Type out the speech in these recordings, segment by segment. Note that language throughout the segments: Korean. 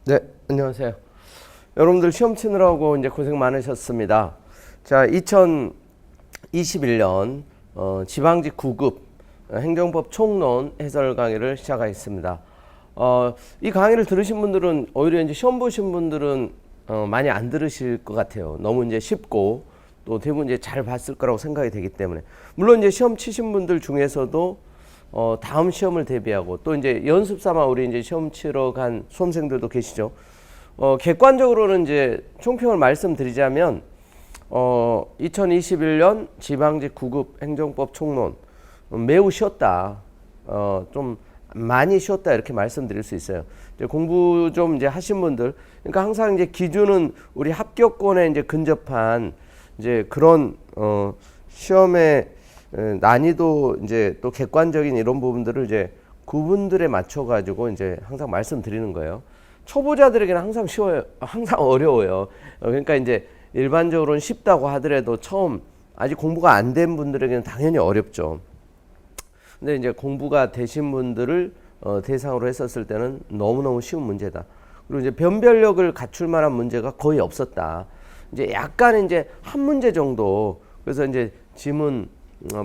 네, 안녕하세요. 여러분들 시험 치느라고 이제 고생 많으셨습니다. 자, 2021년 지방직 9급 행정법 총론 해설 강의를 시작하겠습니다. 이 강의를 들으신 분들은 오히려 이제 시험 보신 분들은 많이 안 들으실 것 같아요. 너무 이제 쉽고 또 대부분 이제 잘 봤을 거라고 생각이 되기 때문에. 물론 이제 시험 치신 분들 중에서도 다음 시험을 대비하고 또 이제 연습 삼아 우리 이제 시험 치러 간 수험생들도 계시죠. 객관적으로는 이제 총평을 말씀드리자면 2021년 지방직 9급 행정법 총론 매우 쉬웠다. 좀 많이 쉬웠다 이렇게 말씀드릴 수 있어요. 이제 공부 좀 이제 하신 분들, 그러니까 항상 이제 기준은 우리 합격권에 이제 근접한 이제 그런 시험의 난이도 이제 또 객관적인 이런 부분들을 이제 그분들에 맞춰 가지고 이제 항상 말씀드리는 거예요. 초보자들에게는 항상 쉬워요. 항상 어려워요. 그러니까 이제 일반적으로는 쉽다고 하더라도 처음 아직 공부가 안 된 분들에게는 당연히 어렵죠. 근데 이제 공부가 되신 분들을 대상으로 했었을 때는 너무너무 쉬운 문제다. 그리고 이제 변별력을 갖출 만한 문제가 거의 없었다. 이제 약간 이제 한 문제 정도, 그래서 이제 지문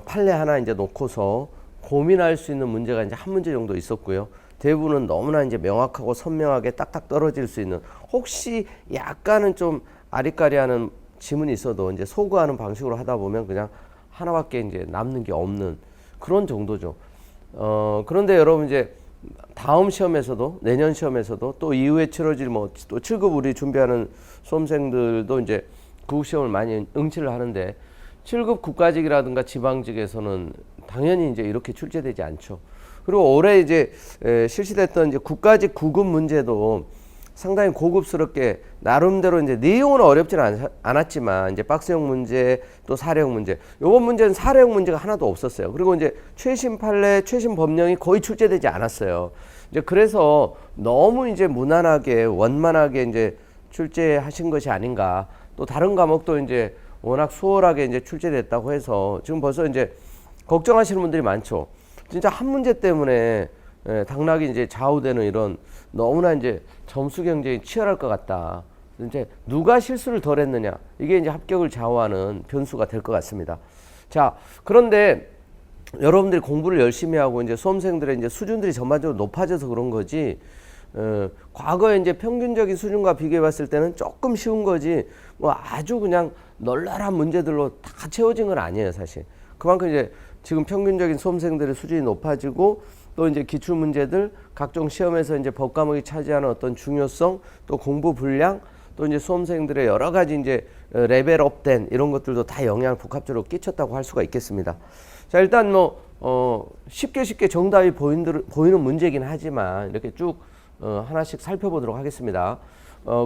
판례 하나 이제 놓고서 고민할 수 있는 문제가 이제 한 문제 정도 있었고요. 대부분은 너무나 이제 명확하고 선명하게 딱딱 떨어질 수 있는, 혹시 약간은 좀 아리까리하는 지문이 있어도 이제 소거하는 방식으로 하다 보면 그냥 하나밖에 이제 남는 게 없는 그런 정도죠. 그런데 여러분 이제 다음 시험에서도, 내년 시험에서도 또 이후에 치러질 뭐 또 7급 우리 준비하는 수험생들도 이제 그 시험을 많이 응치를 하는데 7급 국가직이라든가 지방직에서는 당연히 이제 이렇게 출제되지 않죠. 그리고 올해 이제 실시됐던 이제 국가직 9급 문제도 상당히 고급스럽게 나름대로 이제 내용은 어렵지는 않았지만 이제 박스형 문제 또 사례형 문제, 요번 문제는 사례형 문제가 하나도 없었어요. 그리고 이제 최신 판례, 최신 법령이 거의 출제되지 않았어요. 이제 그래서 너무 이제 무난하게 원만하게 이제 출제하신 것이 아닌가. 또 다른 과목도 이제 워낙 수월하게 이제 출제됐다고 해서 지금 벌써 이제 걱정하시는 분들이 많죠. 진짜 한 문제 때문에 당락이 이제 좌우되는 이런 너무나 이제 점수 경쟁이 치열할 것 같다. 이제 누가 실수를 덜 했느냐, 이게 이제 합격을 좌우하는 변수가 될 것 같습니다. 자, 그런데 여러분들이 공부를 열심히 하고 이제 수험생들의 이제 수준들이 전반적으로 높아져서 그런 거지, 과거에 이제 평균적인 수준과 비교해 봤을 때는 조금 쉬운 거지 뭐 아주 그냥 널널한 문제들로 다 채워진 건 아니에요, 사실. 그만큼 이제 지금 평균적인 수험생들의 수준이 높아지고 또 이제 기출 문제들, 각종 시험에서 이제 법 과목이 차지하는 어떤 중요성, 또 공부 분량, 또 이제 수험생들의 여러 가지 이제 레벨업된 이런 것들도 다 영향을 복합적으로 끼쳤다고 할 수가 있겠습니다. 자, 일단 뭐 쉽게 정답이 보이는 문제긴 하지만 이렇게 쭉 하나씩 살펴보도록 하겠습니다.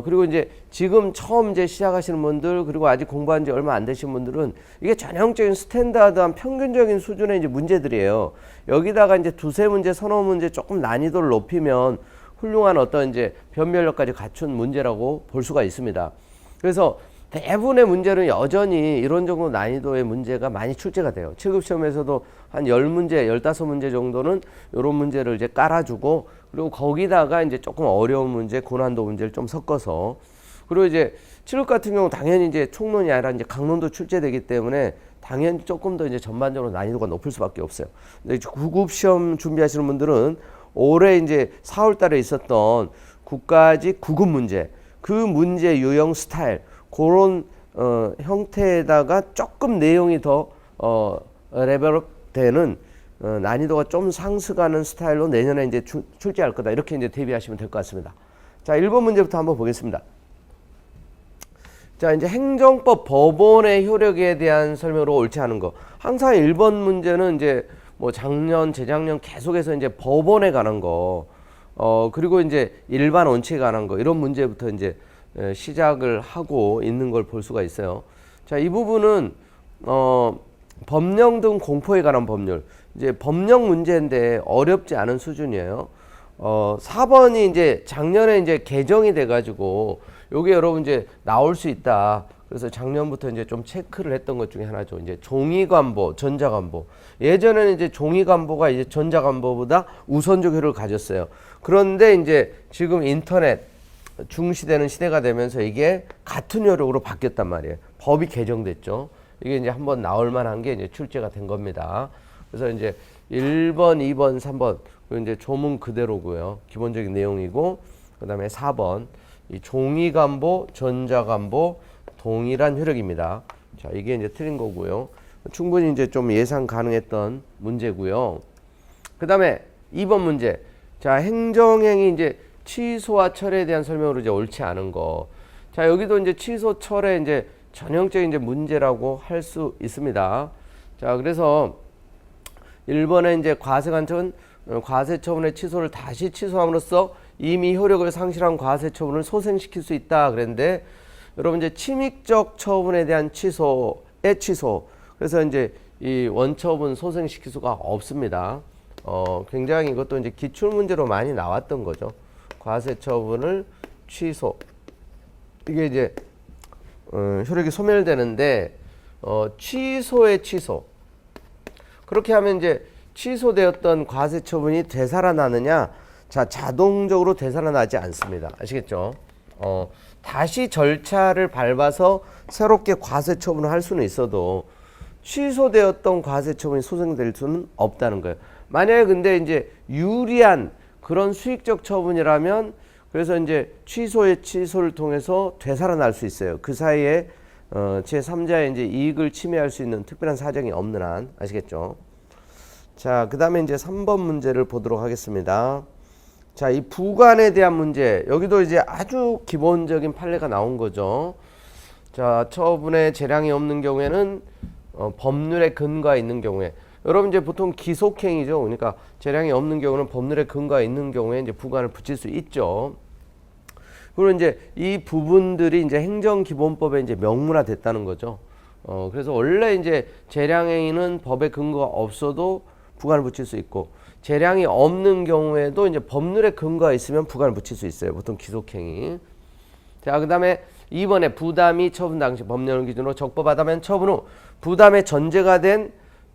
그리고 이제 지금 처음 이제 시작하시는 분들, 그리고 아직 공부한 지 얼마 안 되신 분들은 이게 전형적인 스탠다드한 평균적인 수준의 이제 문제들이에요. 여기다가 이제 두세 문제, 서너 문제 조금 난이도를 높이면 훌륭한 어떤 이제 변별력까지 갖춘 문제라고 볼 수가 있습니다. 그래서 대부분의 문제는 여전히 이런 정도 난이도의 문제가 많이 출제가 돼요. 7급 시험에서도 한 10문제, 15문제 정도는 이런 문제를 이제 깔아주고, 그리고 거기다가 이제 조금 어려운 문제, 고난도 문제를 좀 섞어서, 그리고 이제 7급 같은 경우 당연히 이제 총론이 아니라 이제 강론도 출제되기 때문에 당연히 조금 더 이제 전반적으로 난이도가 높을 수밖에 없어요. 근데 9급 시험 준비하시는 분들은 올해 이제 4월 달에 있었던 국가직 9급 문제, 그 문제 유형 스타일, 그런 형태에다가 조금 내용이 더 레벨업 되는 난이도가 좀 상승하는 스타일로 내년에 이제 출제할 거다, 이렇게 이제 대비하시면 될 것 같습니다. 자, 1번 문제부터 한번 보겠습니다. 자, 이제 행정법 법원의 효력에 대한 설명으로 옳지 않은 거. 항상 1번 문제는 이제 뭐 작년, 재작년 계속해서 이제 법원에 관한 거, 그리고 이제 일반 원칙에 관한 거, 이런 문제부터 이제 시작을 하고 있는 걸 볼 수가 있어요. 자, 이 부분은 법령 등 공포에 관한 법률, 이제 법령 문제인데 어렵지 않은 수준이에요. 4번이 이제 작년에 이제 개정이 돼가지고 요게 여러분 이제 나올 수 있다. 그래서 작년부터 이제 좀 체크를 했던 것 중에 하나죠. 이제 종이관보, 전자관보. 예전에는 이제 종이관보가 이제 전자관보보다 우선적 효력을 가졌어요. 그런데 이제 지금 인터넷, 중시되는 시대가 되면서 이게 같은 효력으로 바뀌었단 말이에요. 법이 개정됐죠. 이게 이제 한번 나올 만한 게 이제 출제가 된 겁니다. 그래서 이제 1번, 2번, 3번 이제 조문 그대로고요. 기본적인 내용이고 그다음에 4번 이 종이간보, 전자간보 동일한 효력입니다. 자, 이게 이제 틀린 거고요. 충분히 이제 좀 예상 가능했던 문제고요. 그다음에 2번 문제. 자, 행정행위 이제 취소와 철회에 대한 설명으로 이제 옳지 않은 거. 자, 여기도 이제 취소, 철회 이제 전형적인 이제 문제라고 할 수 있습니다. 자, 그래서 1번에 이제 과세관청은 과세처분의 취소를 다시 취소함으로써 이미 효력을 상실한 과세처분을 소생시킬 수 있다 그랬는데 여러분 이제 침익적 처분에 대한 취소의 취소. 그래서 이제 이 원처분 소생시킬 수가 없습니다. 굉장히 이것도 이제 기출 문제로 많이 나왔던 거죠. 과세처분을 취소. 이게 이제 효력이 소멸되는데 취소의 취소. 그렇게 하면 이제 취소되었던 과세처분이 되살아나느냐? 자, 자동적으로 되살아나지 않습니다. 아시겠죠? 다시 절차를 밟아서 새롭게 과세처분을 할 수는 있어도 취소되었던 과세처분이 소생될 수는 없다는 거예요. 만약에 근데 이제 유리한 그런 수익적 처분이라면 그래서 이제 취소의 취소를 통해서 되살아날 수 있어요. 그 사이에 제3자의 이제 이익을 침해할 수 있는 특별한 사정이 없는 한. 아시겠죠? 자, 그 다음에 이제 3번 문제를 보도록 하겠습니다. 자, 이 부관에 대한 문제. 여기도 이제 아주 기본적인 판례가 나온 거죠. 자, 처분에 재량이 없는 경우에는 법률의 근거가 있는 경우에 여러분 이제 보통 기속행위죠. 그러니까 재량이 없는 경우는 법률의 근거가 있는 경우에 이제 부관을 붙일 수 있죠. 그리고 이제 이 부분들이 이제 행정기본법에 이제 명문화됐다는 거죠. 그래서 원래 이제 재량행위는 법의 근거가 없어도 부관을 붙일 수 있고 재량이 없는 경우에도 이제 법률의 근거가 있으면 부관을 붙일 수 있어요. 보통 기속행위. 자, 그다음에 2번에 부담이 처분 당시 법령을 기준으로 적법하다면 처분 후 부담의 전제가 된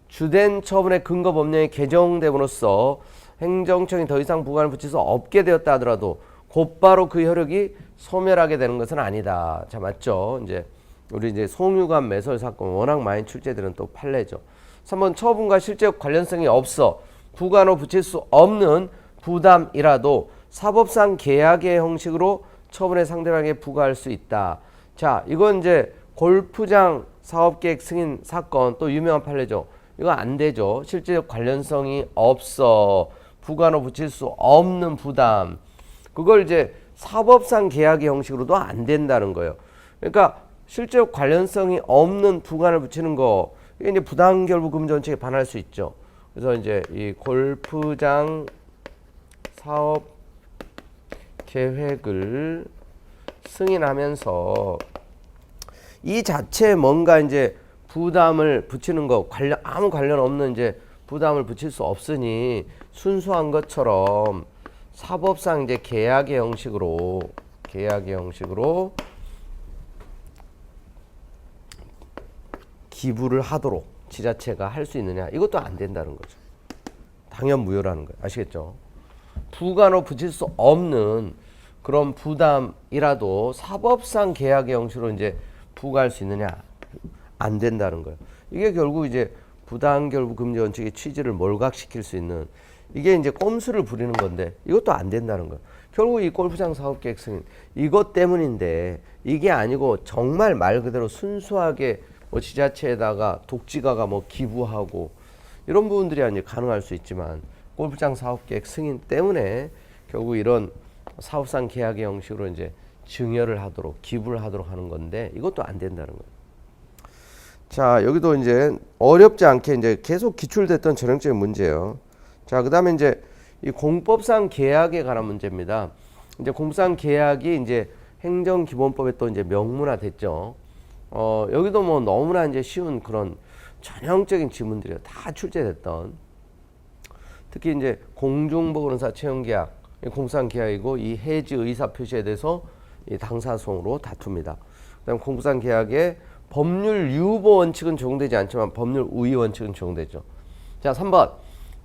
주된 처분의 근거 법령이 개정됨으로써 행정청이 더 이상 부관을 붙일 수 없게 되었다 하더라도 곧바로 그 효력이 소멸하게 되는 것은 아니다. 자, 맞죠? 이제 우리 이제 송유관 매설 사건 워낙 많이 출제되는 또 판례죠. 3번 처분과 실제적 관련성이 없어 부관으로 붙일 수 없는 부담이라도 사법상 계약의 형식으로 처분의 상대방에게 부과할 수 있다. 자, 이건 이제 골프장 사업계획 승인 사건 또 유명한 판례죠. 이거 안 되죠. 실제적 관련성이 없어 부관으로 붙일 수 없는 부담. 그걸 이제 사법상 계약의 형식으로도 안 된다는 거예요. 그러니까 실제적 관련성이 없는 부관을 붙이는 거 이게 이제 부당결부금지원칙에 반할 수 있죠. 그래서 이제 이 골프장 사업 계획을 승인하면서 이 자체에 뭔가 이제 부담을 붙이는 거 아무 관련 없는 이제 부담을 붙일 수 없으니 순수한 것처럼 사법상 이제 계약의 형식으로 기부를 하도록 지자체가 할 수 있느냐 이것도 안 된다는 거죠. 당연 무효라는 거예요. 아시겠죠? 부관으로 붙일 수 없는 그런 부담이라도 사법상 계약의 형식으로 이제 부과할 수 있느냐 안 된다는 거예요. 이게 결국 이제 부당결부금지 원칙의 취지를 몰각시킬 수 있는 이게 이제 꼼수를 부리는 건데 이것도 안 된다는 거예요. 결국 이 골프장 사업계획 승인 이것 때문인데 이게 아니고 정말 말 그대로 순수하게 뭐 지자체에다가 독지가가 뭐 기부하고 이런 부분들이 이제 가능할 수 있지만 골프장 사업계획 승인 때문에 결국 이런 사업상 계약의 형식으로 이제 증여를 하도록 기부를 하도록 하는 건데 이것도 안 된다는 거예요. 자, 여기도 이제 어렵지 않게 이제 계속 기출됐던 전형적인 문제예요. 자, 그다음에 이제 이 공법상 계약에 관한 문제입니다. 이제 공법상 계약이 이제 행정기본법에 또 이제 명문화됐죠. 여기도 뭐 너무나 이제 쉬운 그런 전형적인 지문들이 다 출제됐던 특히 이제 공중보건사 채용계약 공법상 계약이고 이 해지 의사 표시에 대해서 이 당사소송으로 다툽니다. 그다음 공법상 계약에 법률 유보 원칙은 적용되지 않지만 법률 우위 원칙은 적용되죠. 자, 3번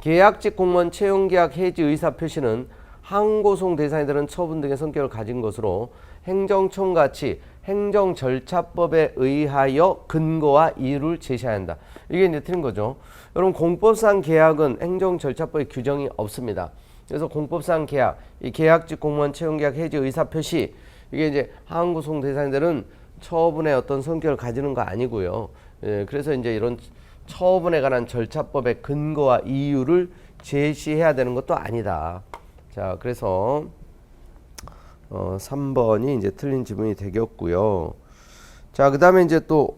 계약직 공무원 채용계약 해지 의사 표시는 항고송 대상자들은 처분 등의 성격을 가진 것으로 행정처분같이 행정절차법에 의하여 근거와 이유를 제시해야 한다. 이게 이제 틀린 거죠. 여러분 공법상 계약은 행정절차법에 규정이 없습니다. 그래서 공법상 계약, 이 계약직 공무원 채용계약 해지 의사표시, 이게 이제 항고송 대상자들은 처분의 어떤 성격을 가지는 거 아니고요. 예, 그래서 이제 이런 처분에 관한 절차법의 근거와 이유를 제시해야 되는 것도 아니다. 자, 그래서 3번이 이제 틀린 지문이 되겠고요. 자, 그 다음에 이제 또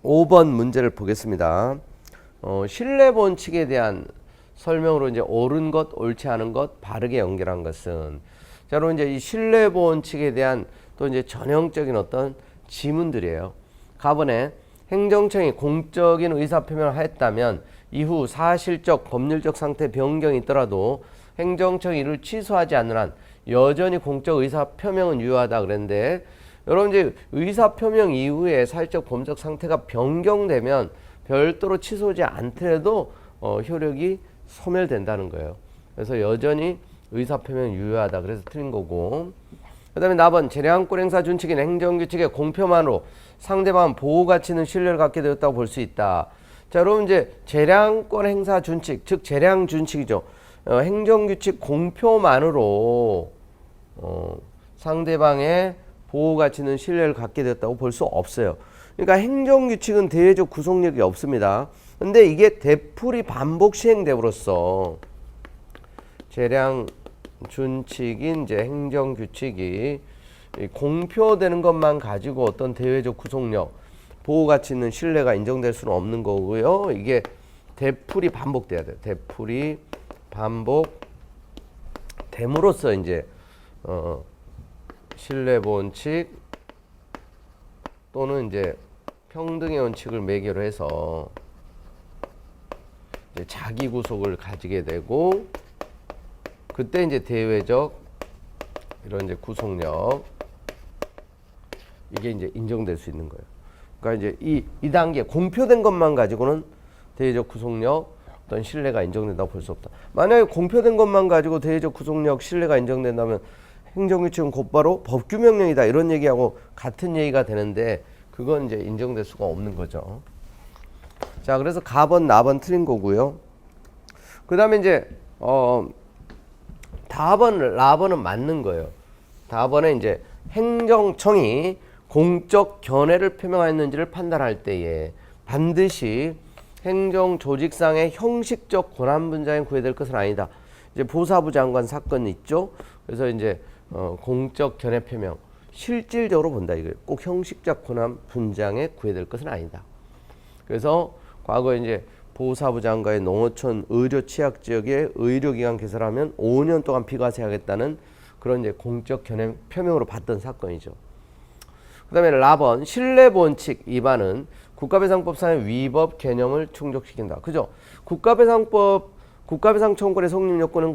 5번 문제를 보겠습니다. 신뢰본칙에 대한 설명으로 이제 옳은 것, 옳지 않은 것, 바르게 연결한 것은, 자, 그럼 이제 이 신뢰본칙에 대한 또 이제 전형적인 어떤 지문들이에요. 가번에 행정청이 공적인 의사표명을 했다면 이후 사실적, 법률적 상태 변경이 있더라도 행정청이 이를 취소하지 않는 한 여전히 공적 의사표명은 유효하다 그랬는데, 여러분 이제 의사표명 이후에 사실적, 법률적 상태가 변경되면 별도로 취소하지 않더라도 효력이 소멸된다는 거예요. 그래서 여전히 의사표명 유효하다. 그래서 틀린 거고. 그 다음에 나번 재량권 행사 준칙인 행정규칙의 공표만으로 상대방은 보호가치 있는 신뢰를 갖게 되었다고 볼 수 있다. 자, 여러분 이제 재량권 행사 준칙, 즉 재량 준칙이죠. 행정규칙 공표만으로 상대방의 보호가치 있는 신뢰를 갖게 되었다고 볼 수 없어요. 그러니까 행정규칙은 대외적 구속력이 없습니다. 근데 이게 되풀이 반복 시행됨으로써 재량 준칙인 이제 행정규칙이 공표되는 것만 가지고 어떤 대외적 구속력, 보호가치 있는 신뢰가 인정될 수는 없는 거고요. 이게 되풀이 반복돼야 돼요. 되풀이 반복됨으로써 이제 신뢰본칙 또는 이제 평등의 원칙을 매개로 해서 이제 자기 구속을 가지게 되고, 그때 이제 대외적 이런 이제 구속력, 이게 이제 인정될 수 있는 거예요. 그러니까 이제 이 단계 공표된 것만 가지고는 대외적 구속력 어떤 신뢰가 인정된다고 볼 수 없다. 만약에 공표된 것만 가지고 대외적 구속력 신뢰가 인정된다면 행정규칙은 곧바로 법규명령이다 이런 얘기하고 같은 얘기가 되는데, 그건 이제 인정될 수가 없는 거죠. 자, 그래서 가번 나번 틀린 거고요. 그 다음에 이제 다번 라번은 맞는 거예요. 다번에 이제 행정청이 공적 견해를 표명하였는지를 판단할 때에 반드시 행정조직상의 형식적 권한 분자에 구애될 것은 아니다. 이제 보사부 장관 사건 있죠. 그래서 이제 공적 견해 표명 실질적으로 본다 이거예요. 꼭 형식적 권한 분장에 구애될 것은 아니다. 그래서 과거에 이제 보사부 장관의 농어촌 의료 취약 지역에 의료기관 개설하면 5년 동안 비과세하겠다는 그런 이제 공적 견해 표명으로 봤던 사건이죠. 그다음에 라번 신뢰본칙 위반은 국가배상법상의 위법 개념을 충족시킨다. 그죠? 국가배상 청구권의 성립 요건은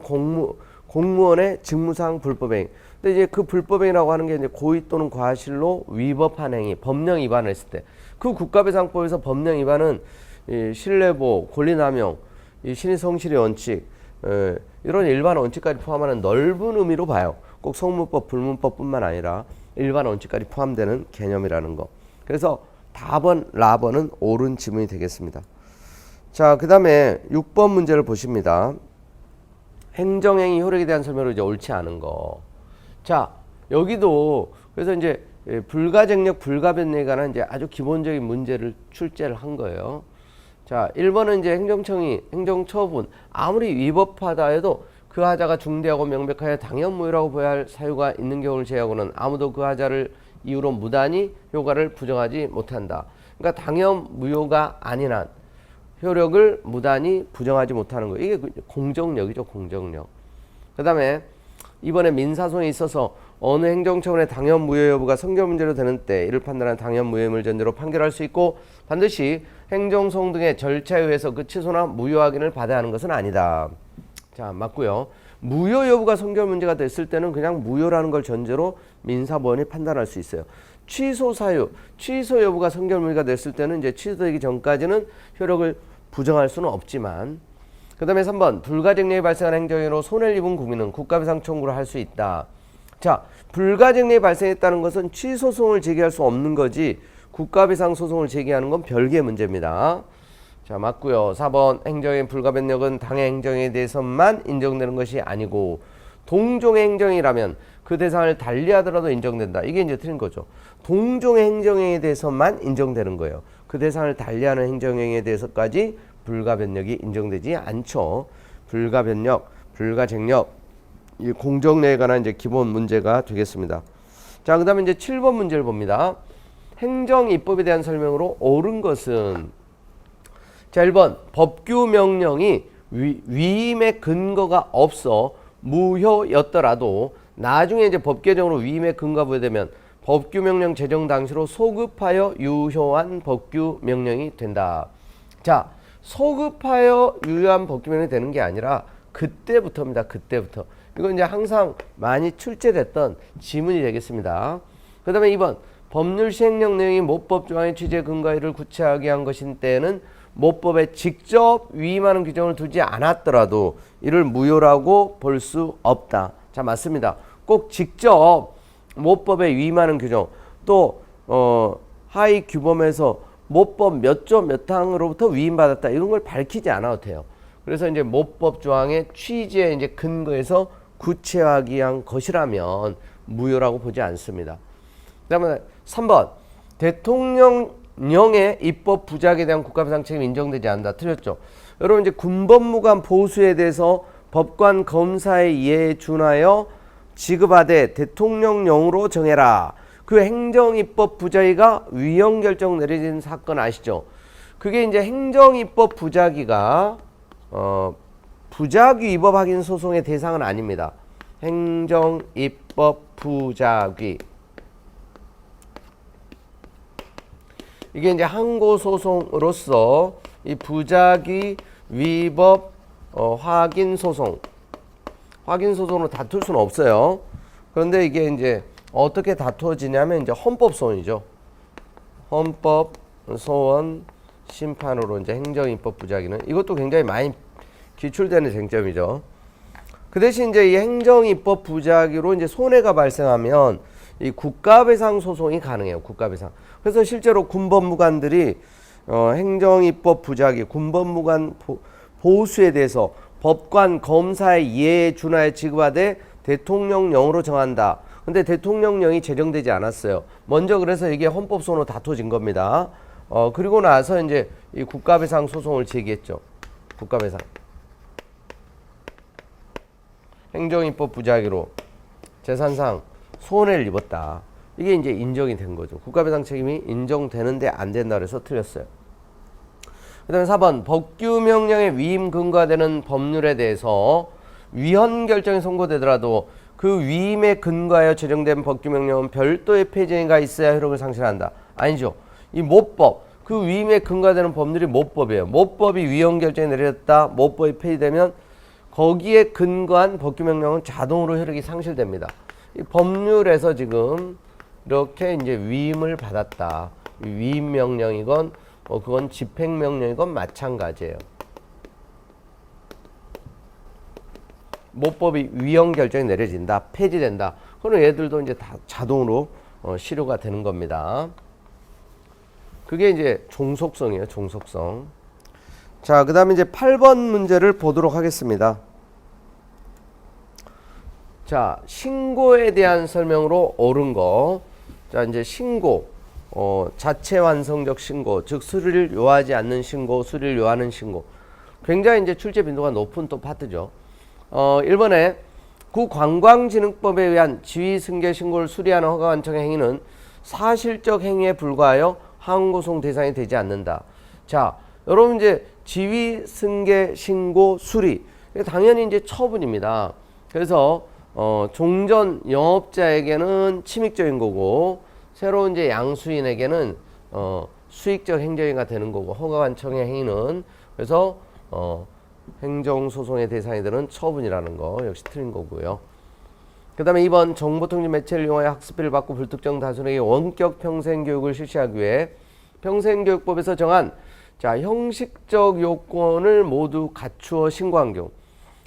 공무원의 직무상 불법행위. 근데 이제 그 불법행위라고 하는 게 이제 고의 또는 과실로 위법한 행위, 법령 위반을 했을 때, 그 국가배상법에서 법령 위반은 이 신뢰보호, 권리남용, 이 신의성실의 원칙, 이런 일반 원칙까지 포함하는 넓은 의미로 봐요. 꼭 성문법, 불문법뿐만 아니라 일반 원칙까지 포함되는 개념이라는 거. 그래서 답은 라번은 옳은 지문이 되겠습니다. 자, 그 다음에 6번 문제를 보십니다. 행정행위 효력에 대한 설명으로 이제 옳지 않은 거. 자, 여기도 그래서 이제 불가쟁력, 불가변력에 관한 이제 아주 기본적인 문제를 출제를 한 거예요. 자, 1번은 이제 행정청이 행정처분 아무리 위법하다 해도 그 하자가 중대하고 명백하여 당연무효라고 보여야 할 사유가 있는 경우를 제외하고는 아무도 그 하자를 이유로 무단히 효과를 부정하지 못한다. 그러니까 당연무효가 아닌 한 효력을 무단히 부정하지 못하는 거예요. 이게 공정력이죠, 공정력. 그 다음에 이번에 민사소송에 있어서 어느 행정처분의 당연무효 여부가 성결 문제로 되는 때 이를 판단하는 당연무효임을 전제로 판결할 수 있고, 반드시 행정소송 등의 절차에 의해서 그 취소나 무효 확인을 받아야 하는 것은 아니다. 자, 맞고요. 무효 여부가 성결 문제가 됐을 때는 그냥 무효라는 걸 전제로 민사법원이 판단할 수 있어요. 취소 사유, 취소 여부가 성결 문제가 됐을 때는 이제 취소되기 전까지는 효력을 부정할 수는 없지만, 그 다음에 3번 불가증력이 발생한 행정으로 손해를 입은 국민은 국가배상 청구를 할 수 있다. 자, 불가증력이 발생했다는 것은 취소송을 제기할 수 없는 거지 국가배상 소송을 제기하는 건 별개의 문제입니다. 자, 맞고요. 4번 행정의 불가변력은 당해 행정에 대해서만 인정되는 것이 아니고 동종의 행정이라면 그 대상을 달리하더라도 인정된다. 이게 이제 틀린 거죠. 동종의 행정에 대해서만 인정되는 거예요. 그 대상을 달리하는 행정행위에 대해서까지 불가변력이 인정되지 않죠. 불가변력, 불가쟁력, 이 공정례에 관한 이제 기본 문제가 되겠습니다. 자, 그다음에 이제 7번 문제를 봅니다. 행정입법에 대한 설명으로 옳은 것은 자, 1번 법규 명령이 위임의 근거가 없어 무효였더라도 나중에 이제 법 개정으로 위임의 근거가 부여되면 법규 명령 제정 당시로 소급하여 유효한 법규 명령이 된다. 자, 소급하여 유효한 법규 명령이 되는 게 아니라 그때부터입니다. 그때부터. 이건 이제 항상 많이 출제됐던 지문이 되겠습니다. 그 다음에 2번 법률 시행령 내용이 모법 조항의 취지에 근거를 구체하게 한 것인 때에는 모법에 직접 위임하는 규정을 두지 않았더라도 이를 무효라고 볼 수 없다. 자, 맞습니다. 꼭 직접 모법에 위임하는 규정 또 하위 규범에서 모법 몇 조 몇 항으로부터 위임받았다 이런 걸 밝히지 않아도 돼요. 그래서 이제 모법 조항의 취지에 이제 근거해서 구체화하기 위한 것이라면 무효라고 보지 않습니다. 그다음에 3번 대통령령의 입법 부작에 대한 국가배상 책임이 인정되지 않는다. 틀렸죠. 여러분 이제 군법무관 보수에 대해서 법관 검사의 이해에 준하여 지급하되 대통령령으로 정해라. 그 행정입법 부작위가 위헌결정 내려진 사건 아시죠? 그게 이제 행정입법 부작위가 부작위 위법 확인 소송의 대상은 아닙니다. 행정입법 부작위 이게 이제 항고 소송으로서 이 부작위 위법 확인 소송으로 다툴 수는 없어요. 그런데 이게 이제 어떻게 다투어지냐면 이제 헌법소원이죠. 헌법소원 심판으로 이제 행정입법 부작위는 이것도 굉장히 많이 기출되는 쟁점이죠. 그 대신 이제 이 행정입법 부작위로 이제 손해가 발생하면 이 국가배상 소송이 가능해요. 국가배상. 그래서 실제로 군법무관들이 행정입법 부작위, 군법무관 보수에 대해서 법관 검사의 이해에 준하여 지급하되 대통령령으로 정한다. 근데 대통령령이 제정되지 않았어요. 먼저 그래서 이게 헌법소원으로 다퉈진 겁니다. 그리고 나서 이제 이 국가배상 소송을 제기했죠. 국가배상. 행정입법 부작위로 재산상 손해를 입었다. 이게 이제 인정이 된 거죠. 국가배상 책임이 인정되는데 안 된다 그래서 틀렸어요. 그 다음에 4번 법규 명령의 위임 근거가 되는 법률에 대해서 위헌 결정이 선고되더라도 그 위임에 근거하여 제정된 법규 명령은 별도의 폐지가 있어야 효력을 상실한다. 아니죠. 이 모법, 그 위임에 근거되는 법률이 모법이에요. 모법이 위헌 결정이 내려졌다. 모법이 폐지되면 거기에 근거한 법규 명령은 자동으로 효력이 상실됩니다. 이 법률에서 지금 이렇게 이제 위임을 받았다. 위임 명령이건 그건 집행 명령이건 마찬가지예요. 모법이 위헌 결정이 내려진다, 폐지된다. 그럼 얘들도 이제 다 자동으로 실효가 되는 겁니다. 그게 이제 종속성이에요, 종속성. 자, 그 다음에 이제 8번 문제를 보도록 하겠습니다. 자, 신고에 대한 설명으로 옳은 거. 자, 이제 신고, 자체 완성적 신고, 즉 수리를 요하지 않는 신고, 수리를 요하는 신고. 굉장히 이제 출제 빈도가 높은 또 파트죠. 1번에 국관광진흥법에 의한 지위승계 신고를 수리하는 허가관청의 행위는 사실적 행위에 불과하여 항고소송 대상이 되지 않는다. 자, 여러분 이제 지위승계 신고 수리 당연히 이제 처분입니다. 그래서 종전 영업자에게는 침익적인 거고 새로운 이제 양수인에게는 수익적 행정행위가 되는 거고 허가관청의 행위는 그래서 행정소송의 대상이 되는 처분이라는 거 역시 틀린 거고요. 그 다음에 2번 정보통신 매체를 이용하여 학습비를 받고 불특정 다수에게 원격 평생교육을 실시하기 위해 평생교육법에서 정한 자, 형식적 요건을 모두 갖추어 신고한 경우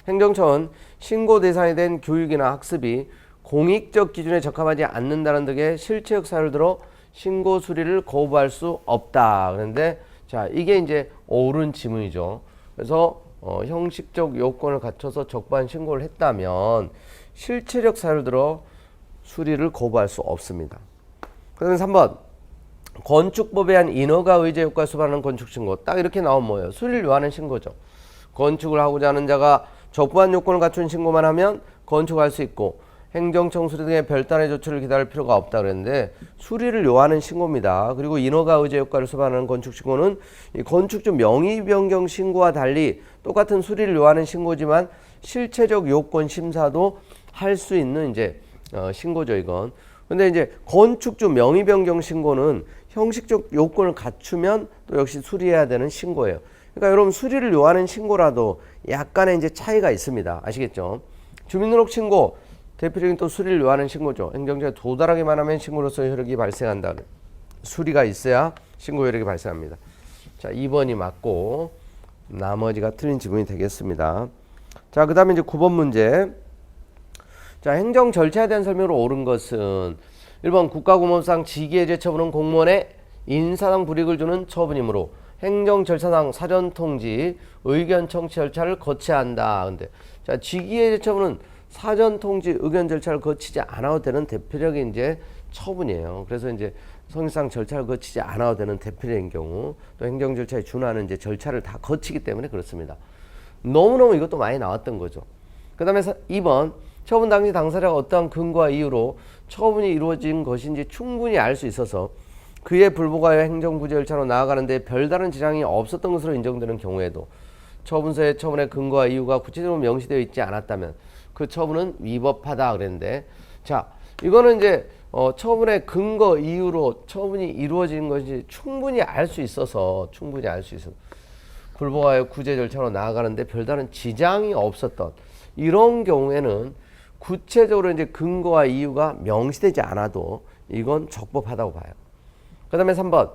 행정처는 신고 대상이 된 교육이나 학습이 공익적 기준에 적합하지 않는다는 등의 실체적 사유를 들어 신고 수리를 거부할 수 없다. 그런데 자, 이게 이제 옳은 지문이죠. 그래서 형식적 요건을 갖춰서 적반 신고를 했다면 실체적 사유를 들어 수리를 거부할 수 없습니다. 그다음에 3번 건축법에 의한 인허가 의제 효과를 수반하는 건축신고 딱 이렇게 나오면 뭐예요? 수리를 요하는 신고죠. 건축을 하고자 하는 자가 적부한 요건을 갖춘 신고만 하면 건축할 수 있고 행정청 수리 등의 별단의 조치를 기다릴 필요가 없다 그랬는데 수리를 요하는 신고입니다. 그리고 인허가 의제 효과를 수반하는 건축신고는 이 건축주 명의 변경 신고와 달리 똑같은 수리를 요하는 신고지만 실체적 요건 심사도 할 수 있는 이제 신고죠 이건. 근데 이제 건축주 명의 변경 신고는 형식적 요건을 갖추면 또 역시 수리해야 되는 신고예요. 그러니까 여러분 수리를 요하는 신고라도 약간의 이제 차이가 있습니다. 아시겠죠? 주민등록 신고 대표적인 또 수리를 요하는 신고죠. 행정처에 도달하기만 하면 신고로서 효력이 발생한다. 수리가 있어야 신고 효력이 발생합니다. 자, 2번이 맞고 나머지가 틀린 지문이 되겠습니다. 자, 그 다음에 이제 9번 문제. 자, 행정 절차에 대한 설명으로 옳은 것은 1번 국가공무원상 직위해제 처분은 공무원의 인사상 불이익을 주는 처분이므로 행정 절차상 사전 통지, 의견 청취 절차를 거쳐야 한다. 근데 자, 직위해제 처분은 사전 통지, 의견 절차를 거치지 않아도 되는 대표적인 이제 처분이에요. 그래서 이제 성질상 절차를 거치지 않아도 되는 대표적인 경우 또 행정 절차에 준하는 이제 절차를 다 거치기 때문에 그렇습니다. 너무너무 이것도 많이 나왔던 거죠. 그 다음에 2번 처분 당시 당사자가 어떠한 근거와 이유로 처분이 이루어진 것인지 충분히 알 수 있어서 그에 불복하여 행정구제 절차로 나아가는데 별다른 지장이 없었던 것으로 인정되는 경우에도 처분서의 처분의 근거와 이유가 구체적으로 명시되어 있지 않았다면 그 처분은 위법하다 그랬는데 자 이거는 이제 처분의 근거 이유로 처분이 이루어진 것이 충분히 알 수 있어서 불복하여 구제 절차로 나아가는데 별다른 지장이 없었던 이런 경우에는 구체적으로 이제 근거와 이유가 명시되지 않아도 이건 적법하다고 봐요. 그 다음에 3번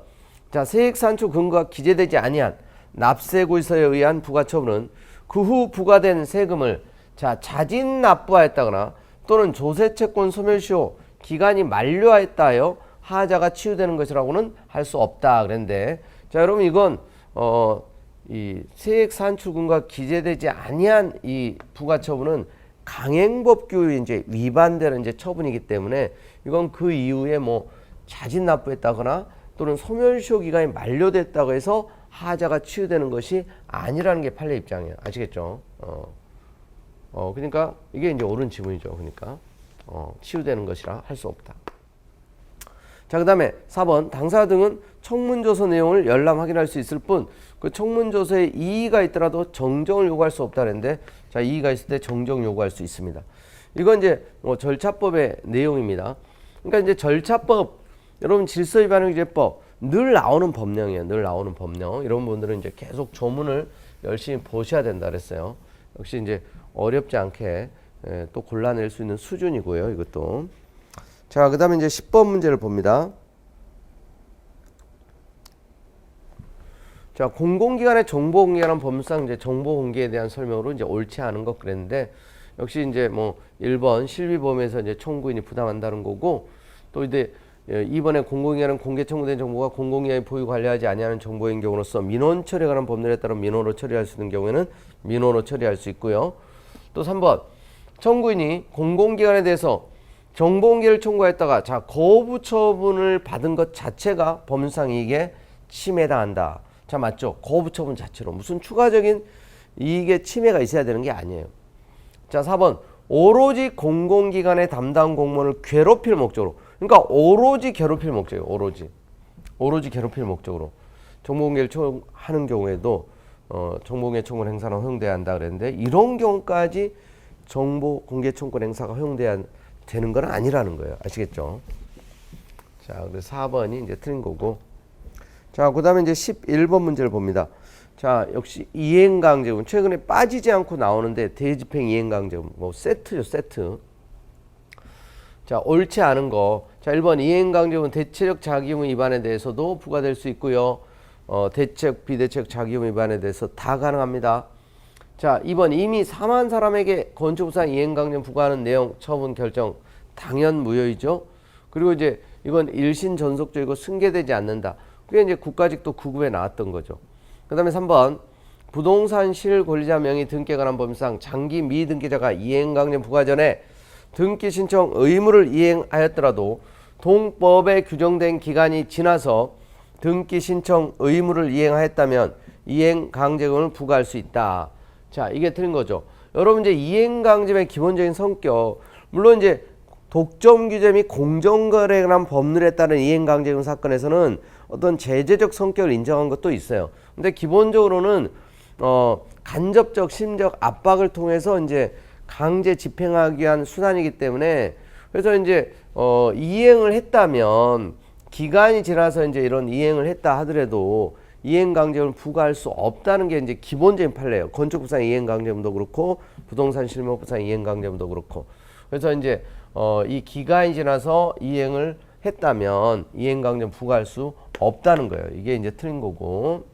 자 세액 산출 근거가 기재되지 아니한 납세고의서에 의한 부과처분은 그 후 부과된 세금을 자 자진 납부하였다거나 또는 조세채권 소멸시효 기간이 만료하였다 하여 하자가 치유되는 것이라고는 할 수 없다 그랬는데 자 여러분 이건 이 세액 산출 근거가 기재되지 아니한 이 부과처분은 강행법규에 이제 위반되는 이제 처분이기 때문에 이건 그 이후에 뭐 자진 납부했다거나 또는 소멸시효 기간이 만료됐다고 해서 하자가 치유되는 것이 아니라는 게 판례 입장이에요. 아시겠죠? 그러니까 이게 이제 옳은 지문이죠. 그러니까 치유되는 것이라 할 수 없다. 자, 그 다음에 4번 당사자 등은 청문조서 내용을 열람 확인할 수 있을 뿐 그 청문조서에 이의가 있더라도 정정을 요구할 수 없다는데 자 이의가 있을 때 정정 요구할 수 있습니다. 이건 이제 절차법의 내용입니다. 그러니까 이제 절차법 여러분 질서위반행위제법 늘 나오는 법령이에요. 늘 나오는 법령. 이런 분들은 이제 계속 조문을 열심히 보셔야 된다 그랬어요. 역시 이제 어렵지 않게 또 골라낼 수 있는 수준이고요. 이것도. 자, 그 다음에 이제 10번 문제를 봅니다. 자, 공공기관의 정보공개라는 법률상 이제 정보공개에 대한 설명으로 이제 옳지 않은 것 그랬는데 역시 이제 뭐 1번 실비범에서 이제 청구인이 부담한다는 거고 또 이제 2번에 공공기관은 공개 청구된 정보가 공공기관이 보유 관리하지 아니하는 정보인 경우로서 민원 처리에 관한 법률에 따라 민원으로 처리할 수 있는 경우에는 민원으로 처리할 수 있고요. 또 3번 청구인이 공공기관에 대해서 정보공개를 청구했다가 자 거부 처분을 받은 것 자체가 법률상 이익에 침해당한다. 자 맞죠? 거부 처분 자체로 무슨 추가적인 이익의 침해가 있어야 되는 게 아니에요. 자 4번 오로지 공공기관의 담당 공무원을 괴롭힐 목적으로 그러니까 오로지 괴롭힐 목적이에요. 오로지 괴롭힐 목적으로 정보공개를 하는 경우에도 정보공개 청구권 행사는 허용돼야 한다 그랬는데 이런 경우까지 정보공개 청구권 행사가 허용돼야 되는 건 아니라는 거예요. 아시겠죠? 자, 그래서 4번이 이제 틀린 거고. 자, 그 다음에 이제 11번 문제를 봅니다. 자, 역시 이행강제금. 최근에 빠지지 않고 나오는데 대집행 이행강제금. 뭐 세트죠, 세트. 자, 옳지 않은 거. 자, 1번 이행강제금은 대체적 자기의무 위반에 대해서도 부과될 수 있고요. 대책, 비대책 자기용 위반에 대해서 다 가능합니다. 자, 2번 이미 사망한 사람에게 건축부상 이행강제 부과하는 내용 처분 결정 당연 무효이죠. 그리고 이제 이건 일신 전속적이고 승계되지 않는다. 그게 이제 국가직도 9급에 나왔던 거죠. 그 다음에 3번 부동산 실권리자 명의 등기에 관한 법률상 장기 미등기자가 이행강제 부과 전에 등기 신청 의무를 이행하였더라도 동법에 규정된 기간이 지나서 등기 신청 의무를 이행하였다면 이행강제금을 부과할 수 있다. 자, 이게 틀린 거죠. 여러분 이제 이행강제의 기본적인 성격, 물론 이제 독점 규제 및 공정거래에 관한 법률에 따른 이행강제금 사건에서는 어떤 제재적 성격을 인정한 것도 있어요. 근데 기본적으로는 간접적 심적 압박을 통해서 이제 강제 집행하기 위한 수단이기 때문에, 그래서 이제 이행을 했다면 기간이 지나서 이제 이런 이행을 했다 하더라도 이행강제금을 부과할 수 없다는 게 이제 기본적인 판례예요. 건축부상 이행강제금도 그렇고 부동산 실명법상 이행강제금도 그렇고. 그래서 이제 이 기간이 지나서 이행을 했다면 이행강제금 부과할 수 없다는 거예요. 이게 이제 틀린 거고.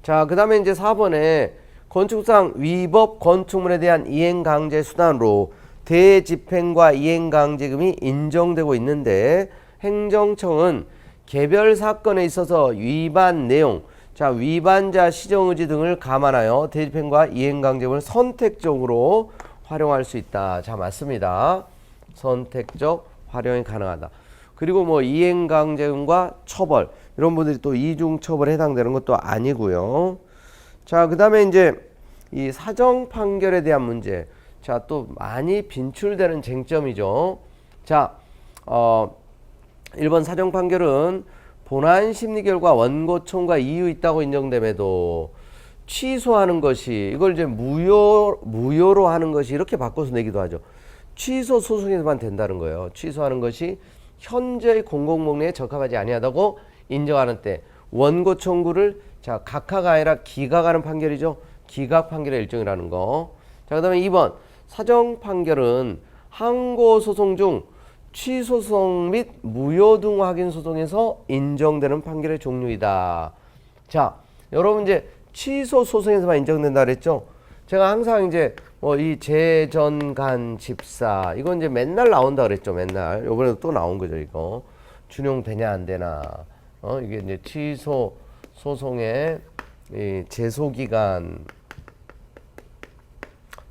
자, 그 다음에 이제 4번에 건축상 위법 건축물에 대한 이행강제 수단으로 대집행과 이행강제금이 인정되고 있는데, 행정청은 개별 사건에 있어서 위반 내용, 자, 위반자 시정의지 등을 감안하여 대집행과 이행강제금을 선택적으로 활용할 수 있다. 자, 맞습니다. 선택적 활용이 가능하다. 그리고 뭐 이행강제금과 처벌, 이런 분들이 또 이중처벌에 해당되는 것도 아니고요. 자, 그 다음에 이제 이 사정 판결에 대한 문제. 자, 또 많이 빈출되는 쟁점이죠. 자, 1번 사정 판결은 본안 심리 결과 원고 청구가 이유 있다고 인정됨에도 취소하는 것이, 이걸 이제 무효로 하는 것이 이렇게 바꿔서 내기도 하죠. 취소 소송에서만 된다는 거예요. 취소하는 것이 현재의 공공복리에 적합하지 아니하다고 인정하는 때 원고 청구를, 자, 각하가 아니라 기각하는 판결이죠. 기각 판결의 일종이라는 거. 자, 그 다음에 2번 사정 판결은 항고 소송 중 취소 소송 및 무효 등 확인 소송에서 인정되는 판결의 종류이다. 자, 여러분 이제 취소 소송에서만 인정된다 그랬죠. 제가 항상 이제 뭐 이 재전간 집사, 이건 이제 맨날 나온다 그랬죠. 맨날. 요번에도 또 나온 거죠. 이거 준용되냐 안 되나. 이게 이제 취소 소송의 이 제소기간,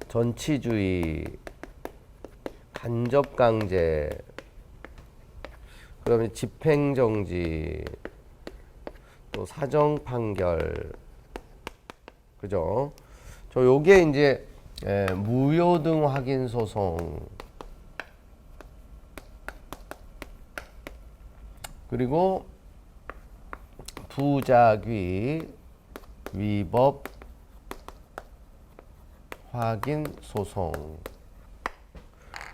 전치주의, 간접강제, 그다음에 집행정지, 또 사정판결, 그죠? 저 요게 이제 무효 등 확인 소송, 그리고 부작위, 위법 확인 소송.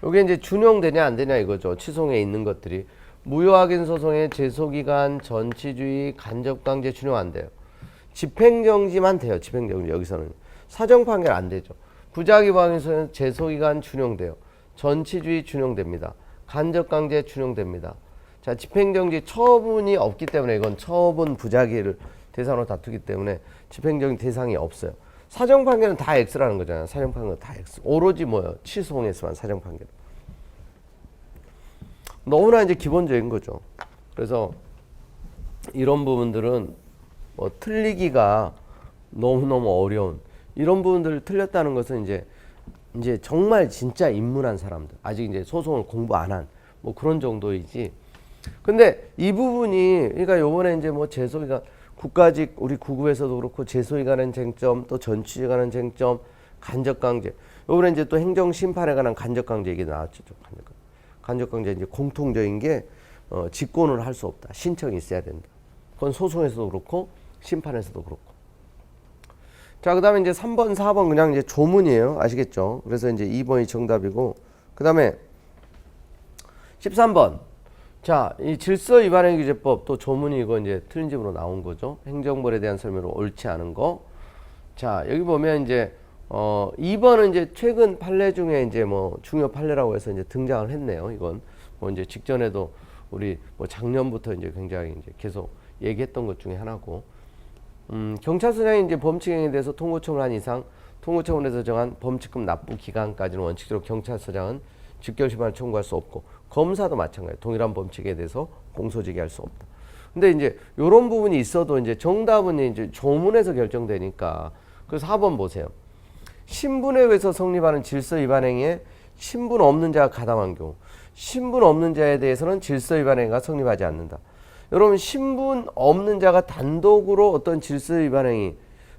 요게 이제 준용되냐 안 되냐 이거죠. 취소에 있는 것들이. 무효 확인 소송의 제소기간, 전치주의, 간접강제 준용 안 돼요. 집행정지만 돼요. 집행정지. 여기서는 사정판결 안 되죠. 부작위 확인 소송은 제소기간 준용돼요. 전치주의 준용됩니다. 간접강제 준용됩니다. 자, 집행정지 처분이 없기 때문에, 이건 처분 부작위를 대상으로 다투기 때문에 집행정지 대상이 없어요. 사정판결은 다 X라는 거잖아요. 사정판결은 다 X. 오로지 뭐예요? 취소송에서만 사정판결. 너무나 이제 기본적인 거죠. 그래서 이런 부분들은 뭐 틀리기가 너무너무 어려운, 이런 부분들을 틀렸다는 것은 이제 정말 진짜 입문한 사람들, 아직 이제 소송을 공부 안 한 뭐 그런 정도이지. 근데 이 부분이, 그러니까 요번에 이제 뭐 제소기간, 국가직 우리 9급에서도 그렇고 제소에 관한 쟁점, 또 전치에 관한 쟁점, 간접강제. 요번에 이제 또 행정심판에 관한 간접강제 얘기 나왔죠. 간접강제 이제 공통적인 게 직권을 할 수 없다. 신청이 있어야 된다. 그건 소송에서도 그렇고 심판에서도 그렇고. 자, 그 다음에 이제 3번, 4번 그냥 이제 조문이에요. 아시겠죠? 그래서 이제 2번이 정답이고, 그 다음에 13번. 자, 이 질서위반행위규제법 또 조문이 이거 이제 틀린 집으로 나온 거죠. 행정벌에 대한 설명으로 옳지 않은 거. 자, 여기 보면 이제 2번은 이제 최근 판례 중에 이제 뭐 중요 판례라고 해서 이제 등장을 했네요. 이건 뭐 이제 직전에도 우리 뭐 작년부터 이제 굉장히 이제 계속 얘기했던 것 중에 하나고, 경찰서장이 이제 범칙 행위에 대해서 통고청을 한 이상 통고청원에서 정한 범칙금 납부 기간까지는 원칙적으로 경찰서장은 직결심판을 청구할 수 없고, 검사도 마찬가지. 동일한 범칙에 대해서 공소제기할 수 없다. 근데 이제 이런 부분이 있어도 이제 정답은 이제 조문에서 결정되니까. 그래서 4번 보세요. 신분에 의해서 성립하는 질서 위반 행위에 신분 없는 자가 가담한 경우, 신분 없는 자에 대해서는 질서 위반 행위가 성립하지 않는다. 여러분, 신분 없는 자가 단독으로 어떤 질서 위반 행위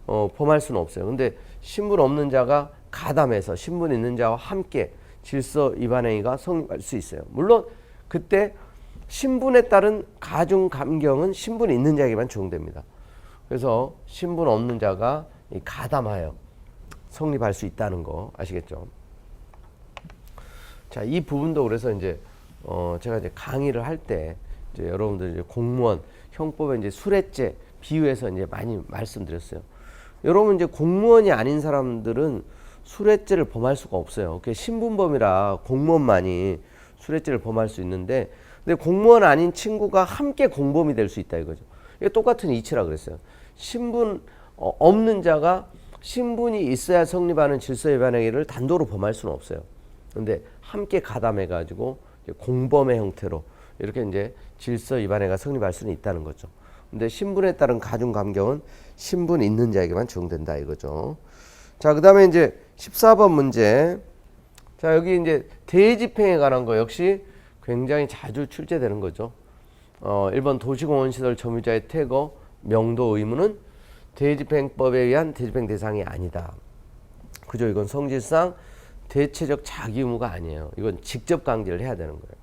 범할 수는 없어요. 근데 신분 없는 자가 가담해서 신분 있는 자와 함께 질서 위반 행위가 성립할 수 있어요. 물론 그때 신분에 따른 가중 감경은 신분 있는 자에게만 적용됩니다. 그래서 신분 없는 자가 가담하여 성립할 수 있다는 거 아시겠죠? 자, 이 부분도 그래서 이제 제가 이제 강의를 할 때 이제 여러분들 이제 공무원 형법에 이제 수뢰죄 비유해서 이제 많이 말씀드렸어요. 여러분, 이제 공무원이 아닌 사람들은 수뢰죄를 범할 수가 없어요. 그게 신분범이라 공무원만이 수뢰죄를 범할 수 있는데, 근데 공무원 아닌 친구가 함께 공범이 될 수 있다 이거죠. 이게 똑같은 이치라 그랬어요. 신분 없는 자가 신분이 있어야 성립하는 질서 위반 행위를 단독으로 범할 수는 없어요. 근데 함께 가담해 가지고 공범의 형태로 이렇게 이제 질서 위반 행위가 성립할 수는 있다는 거죠. 근데 신분에 따른 가중 감경은 신분 있는 자에게만 적용된다 이거죠. 자, 그다음에 이제 14번 문제. 자, 여기 이제 대집행에 관한 거 역시 굉장히 자주 출제되는 거죠. 1번 도시공원시설 점유자의 퇴거, 명도 의무는 대집행법에 의한 대집행 대상이 아니다. 그죠? 이건 성질상 대체적 자기 의무가 아니에요. 이건 직접 강제를 해야 되는 거예요.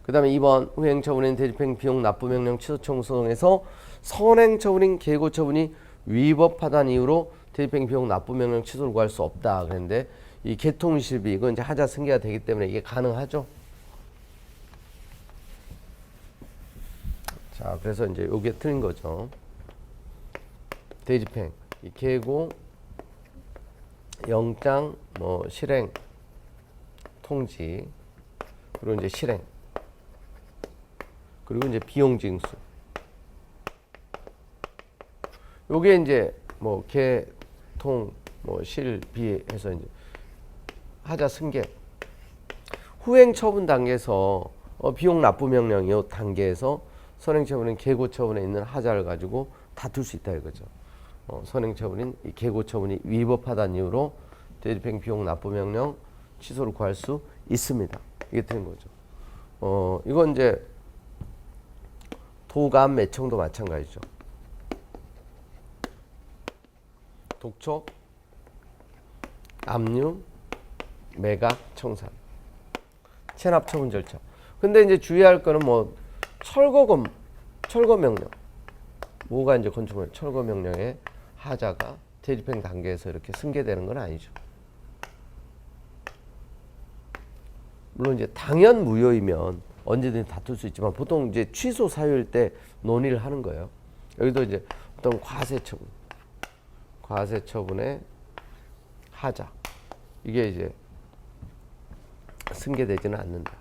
그 다음에 2번 후행처분인 대집행 비용 납부명령 취소 청구 소송에서 선행처분인 계고처분이 위법하다는 이유로 대집행 비용 납부명령 취소를 구할 수 없다 그랬는데, 이 개통실비 이건 이제 하자 승계가 되기 때문에 이게 가능하죠. 자, 그래서 이제 요게 틀린 거죠. 대집행, 이 계고, 영장, 뭐 실행, 통지, 그리고 이제 실행, 그리고 이제 비용 징수. 요게 이제 뭐 개, 통, 뭐 실, 비 해서 이제 하자 승계. 후행 처분 단계에서 비용 납부 명령이 단계에서 선행 처분인 계고 처분에 있는 하자를 가지고 다툴 수 있다 이거죠. 선행 처분인 이 계고 처분이 위법하다는 이유로 대집행 비용 납부 명령 취소를 구할 수 있습니다. 이게 되는 거죠. 이건 이제 도감 매청도 마찬가지죠. 독촉, 압류, 매각, 청산, 체납 처분 절차. 근데 이제 주의할 거는 뭐 철거 명령. 뭐가 이제 건축물 철거 명령의 하자가 대집행 단계에서 이렇게 승계되는 건 아니죠. 물론 이제 당연 무효이면 언제든지 다툴 수 있지만 보통 이제 취소 사유일 때 논의를 하는 거예요. 여기도 이제 어떤 과세 처분의 하자. 이게 이제 승계되지는 않는다.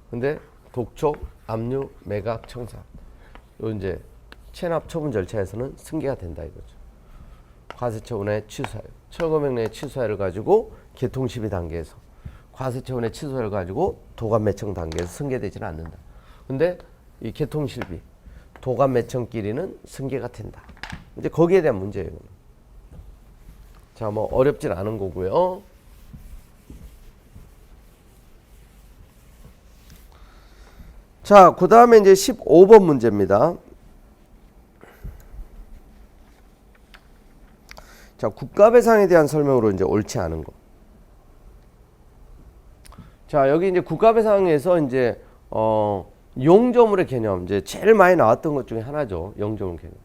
근데 독촉, 압류, 매각, 청산. 요 이제 체납 처분 절차에서는 승계가 된다 이거죠. 과세 처분의 취소사유, 철거 명령의 취소사유를 가지고 개통 시비 단계에서, 과세 처분의 취소사유를 가지고 도감 매청 단계에서 승계되지는 않는다. 근데 이 개통 실비, 도감 매청끼리는 승계가 된다. 이제 거기에 대한 문제예요. 자, 뭐 어렵진 않은 거고요. 자, 그 다음에 이제 15번 문제입니다. 자, 국가배상에 대한 설명으로 이제 옳지 않은 거. 자, 여기 이제 국가배상에서 이제 용조물의 개념, 이제 제일 많이 나왔던 것 중에 하나죠. 용조물 개념.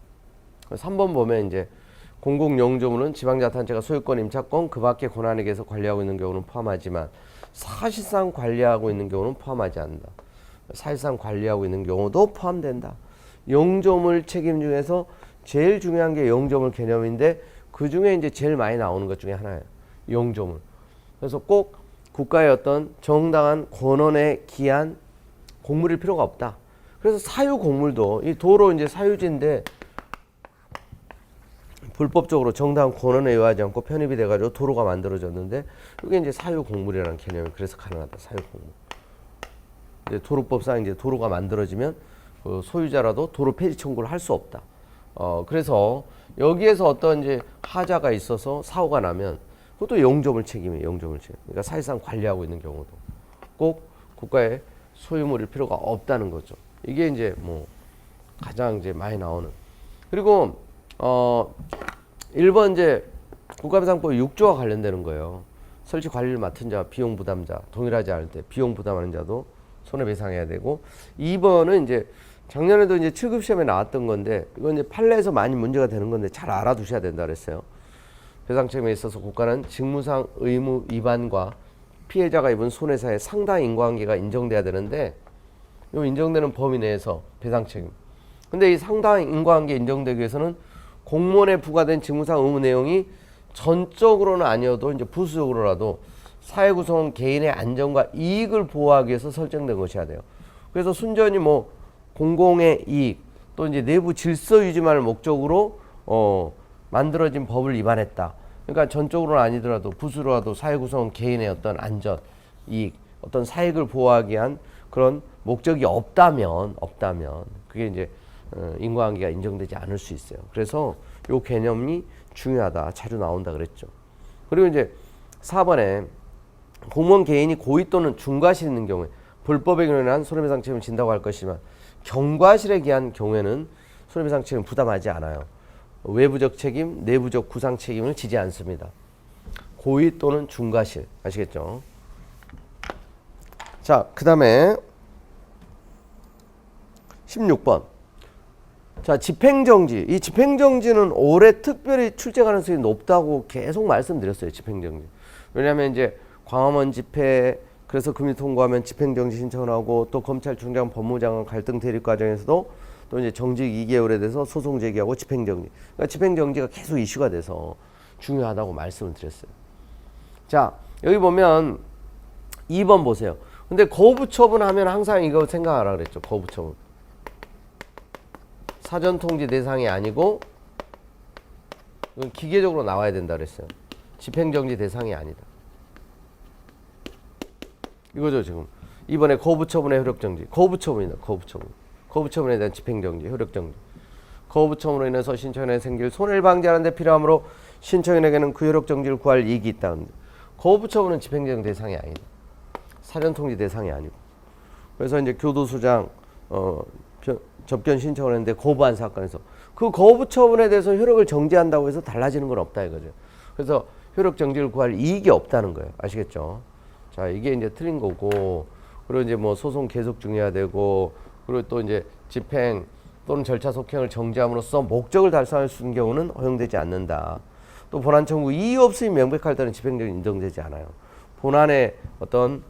3번 보면 이제 공공용조물은 지방자치단체가 소유권, 임차권, 그 밖의 권한에게서 관리하고 있는 경우는 포함하지만 사실상 관리하고 있는 경우는 포함하지 않는다. 사실상 관리하고 있는 경우도 포함된다. 용조물 책임 중에서 제일 중요한 게 용조물 개념인데 그 중에 이제 제일 많이 나오는 것 중에 하나예요. 용조물. 그래서 꼭 국가의 어떤 정당한 권한에 기한 공물일 필요가 없다. 그래서 사유 곡물도 이 도로 이제 사유지인데 불법적으로 정당 권한에 의하지 않고 편입이 돼가지고 도로가 만들어졌는데 이게 이제 사유 곡물이라는 개념이 그래서 가능하다. 사유 곡물. 이제 도로법상 이제 도로가 만들어지면 그 소유자라도 도로 폐지 청구를 할 수 없다. 그래서 여기에서 어떤 이제 하자가 있어서 사고가 나면 그것도 영조물 책임이에요. 영조물 책임. 그러니까 사실상 관리하고 있는 경우도 꼭 국가의 소유물일 필요가 없다는 거죠. 이게 이제 뭐 가장 이제 많이 나오는. 그리고 1번 이제 국가배상법 6조와 관련되는 거예요. 설치 관리를 맡은 자, 비용 부담자 동일하지 않을 때 비용 부담하는 자도 손해배상해야 되고 2번은 이제 작년에도 이제 7급 시험에 나왔던 건데 이건 이제 판례에서 많이 문제가 되는 건데 잘 알아두셔야 된다 그랬어요. 배상 책임에 있어서 국가는 직무상 의무 위반과 피해자가 입은 손해사의 상당 인과관계가 인정돼야 되는데 이 인정되는 범위 내에서 배상 책임. 근데 이 상당 인과관계 인정되기 위해서는 공무원에 부과된 직무상 의무 내용이 전적으로는 아니어도 이제 부수적으로라도 사회 구성원 개인의 안전과 이익을 보호하기 위해서 설정된 것이어야 돼요. 그래서 순전히 뭐 공공의 이익 또 이제 내부 질서 유지만을 목적으로 만들어진 법을 위반했다. 그러니까 전적으로는 아니더라도 부수로라도 사회 구성원 개인의 어떤 안전, 이익, 어떤 사익을 보호하기 위한 그런 목적이 없다면 그게 이제 인과관계가 인정되지 않을 수 있어요. 그래서 요 개념이 중요하다. 자주 나온다 그랬죠. 그리고 이제 4번에 공무원 개인이 고의 또는 중과실 있는 경우에 불법에 관한 손해배상 책임을 진다고 할 것이지만 경과실에 기한 경우에는 손해배상 책임을 부담하지 않아요. 외부적 책임, 내부적 구상 책임을 지지 않습니다. 고의 또는 중과실 아시겠죠? 자, 그 다음에 16번. 자, 집행정지. 이 집행정지는 올해 특별히 출제 가능성이 높다고 계속 말씀드렸어요. 집행정지. 왜냐하면 이제 광화문 집회 그래서 금리 통과하면 집행정지 신청을 하고 또 검찰총장 법무장관 갈등 대립 과정에서도 또 이제 정직 2개월에 대해서 소송 제기하고 집행정지. 그러니까 집행정지가 계속 이슈가 돼서 중요하다고 말씀을 드렸어요. 자, 여기 보면 2번 보세요. 근데 거부처분 하면 항상 이거 생각하라 그랬죠. 거부처분. 사전통지 대상이 아니고 이건 기계적으로 나와야 된다 그랬어요. 집행정지 대상이 아니다. 이거죠 지금. 이번에 거부처분의 효력정지. 거부처분이다. 거부처분. 거부처분에 대한 집행정지, 효력정지. 거부처분으로 인해서 신청인에 생길 손해를 방지하는 데 필요하므로 신청인에게는 그 효력정지를 구할 이익이 있다. 거부처분은 집행정지 대상이 아니다. 사전통지 대상이 아니고. 그래서 이제 교도소장 접견 신청을 했는데 거부한 사건에서 그 거부처분에 대해서 효력을 정지한다고 해서 달라지는 건 없다 이거죠. 그래서 효력정지를 구할 이익이 없다는 거예요. 아시겠죠? 자, 이게 이제 틀린 거고, 그리고 이제 뭐 소송 계속 중해야 되고, 그리고 또 이제 집행 또는 절차 속행을 정지함으로써 목적을 달성할 수 있는 경우는 허용되지 않는다. 또 본안 청구 이유 없음이 명백할 때는 집행정지 인정되지 않아요. 본안의 어떤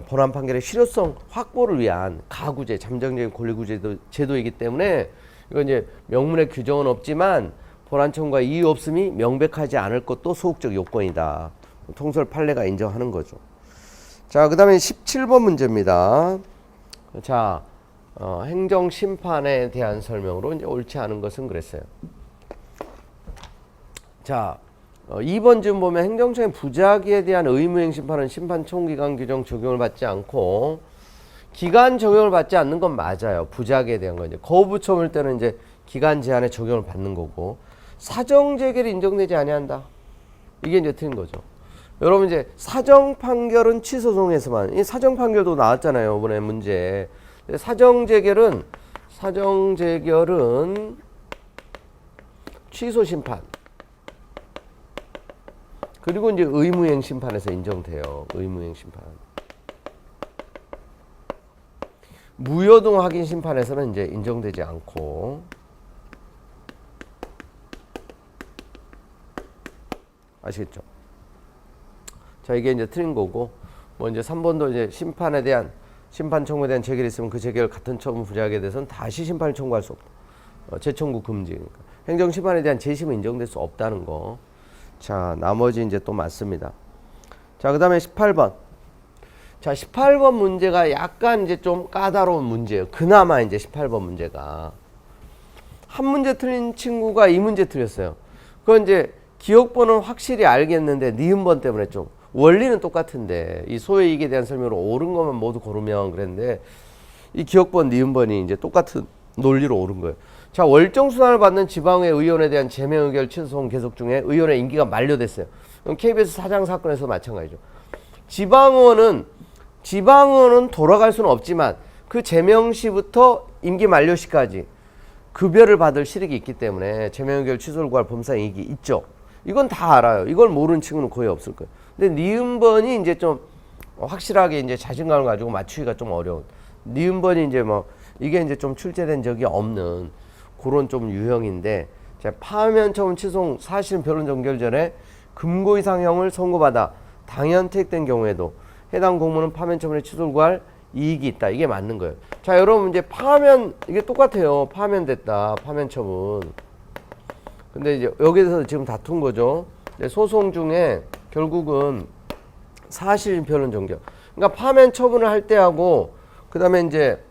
본안 판결의 실효성 확보를 위한 가구제, 잠정적인 권리구제 제도이기 때문에 이건 이제 명문의 규정은 없지만 본안 청구가 이유 없음이 명백하지 않을 것도 소극적 요건이다. 통설 판례가 인정하는 거죠. 자, 그 다음에 17번 문제입니다. 자, 행정심판에 대한 설명으로 이제 옳지 않은 것은 그랬어요. 자, 2번 지금 보면 행정처의 부작위에 대한 의무행 심판은 심판 총기간 규정 적용을 받지 않고 기간 적용을 받지 않는 건 맞아요. 부작위에 대한 거 이제 거부처분일 때는 이제 기간 제한에 적용을 받는 거고 사정 재결이 인정되지 아니한다. 이게 이제 틀린 거죠. 여러분 이제 사정 판결은 취소송에서만 이 사정 판결도 나왔잖아요. 이번에 문제. 사정 재결은 취소 심판. 그리고 이제 의무행 심판에서 인정돼요. 의무행 심판. 무효동 확인 심판에서는 이제 인정되지 않고. 아시겠죠? 자, 이게 이제 틀린 거고, 뭐 이제 3번도 이제 심판 청구에 대한 재결이 있으면 그 재결 같은 처분 부작위에 대해서는 다시 심판을 청구할 수 없다. 재청구 금지. 그러니까 행정 심판에 대한 재심은 인정될 수 없다는 거. 자, 나머지 이제 또 맞습니다. 자, 그 다음에 18번. 자, 18번 문제가 약간 이제 좀 까다로운 문제예요. 그나마 이제 18번 문제가. 한 문제 틀린 친구가 이 문제 틀렸어요. 그건 이제 기억번호는 확실히 알겠는데 니은번 때문에 좀 원리는 똑같은데 이 소외이익에 대한 설명으로 옳은 것만 모두 고르면 그랬는데 이 기억번 니은번이 이제 똑같은 논리로 옳은 거예요. 자, 월정순환을 받는 지방의 의원에 대한 제명 의결 취소 소송 계속 중에 의원의 임기가 만료됐어요. 그럼 KBS 사장 사건에서 마찬가지죠. 지방의원은 돌아갈 수는 없지만 그 제명 시부터 임기 만료 시까지 급여를 받을 실익이 있기 때문에 제명 의결 취소를 구할 법상 이익이 있죠. 이건 다 알아요. 이걸 모르는 친구는 거의 없을 거예요. 근데 니은번이 이제 좀 확실하게 이제 자신감을 가지고 맞추기가 좀 어려운. 니은번이 이제 뭐 이게 이제 좀 출제된 적이 없는 그런 좀 유형인데, 자, 파면 처분 취소 사실은 변론 종결 전에 금고 이상형을 선고받아 당연 퇴직된 경우에도 해당 공무는 파면 처분의 취소를 구할 이익이 있다. 이게 맞는 거예요. 자, 여러분 이제 파면 이게 똑같아요. 파면됐다. 파면 처분. 근데 이제 여기서 지금 다툰 거죠. 소송 중에 결국은 사실 변론 종결. 그러니까 파면 처분을 할 때하고 그다음에 이제